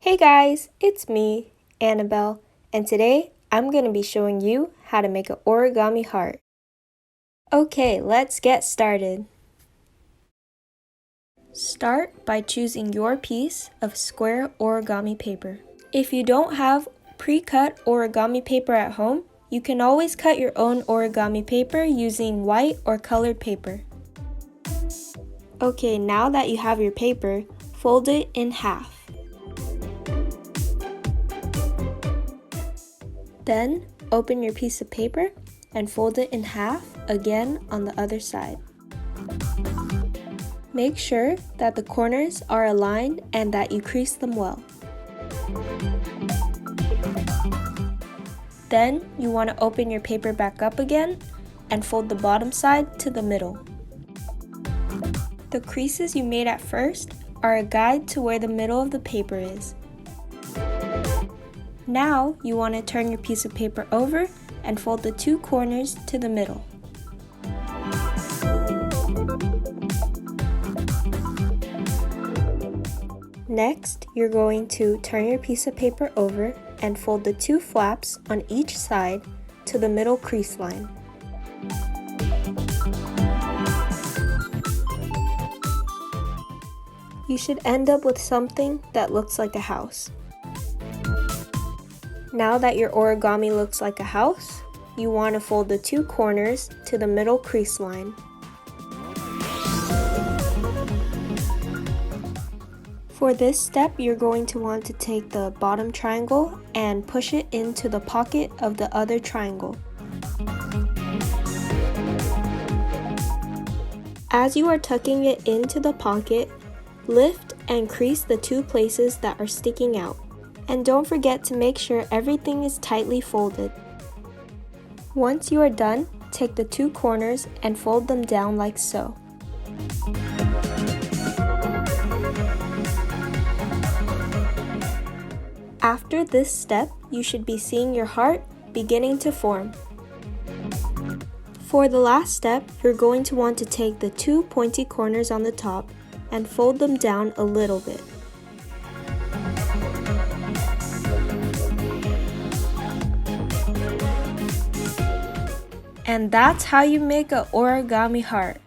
Hey guys, it's me, Annabelle, and today I'm going to be showing you how to make an origami heart. Okay, let's get started. Start by choosing your piece of square origami paper. If you don't have pre-cut origami paper at home, you can always cut your own origami paper using white or colored paper. Okay, now that you have your paper, fold it in half. Then, open your piece of paper and fold it in half again on the other side. Make sure that the corners are aligned and that you crease them well. Then, you want to open your paper back up again and fold the bottom side to the middle. The creases you made at first are a guide to where the middle of the paper is. Now, you want to turn your piece of paper over and fold the two corners to the middle. Next, you're going to turn your piece of paper over and fold the two flaps on each side to the middle crease line. You should end up with something that looks like a house. Now that your origami looks like a house, you want to fold the two corners to the middle crease line. For this step, you're going to want to take the bottom triangle and push it into the pocket of the other triangle. As you are tucking it into the pocket, lift and crease the two places that are sticking out. And don't forget to make sure everything is tightly folded. Once you are done, take the two corners and fold them down like so. After this step, you should be seeing your heart beginning to form. For the last step, you're going to want to take the two pointy corners on the top and fold them down a little bit. And that's how you make an origami heart.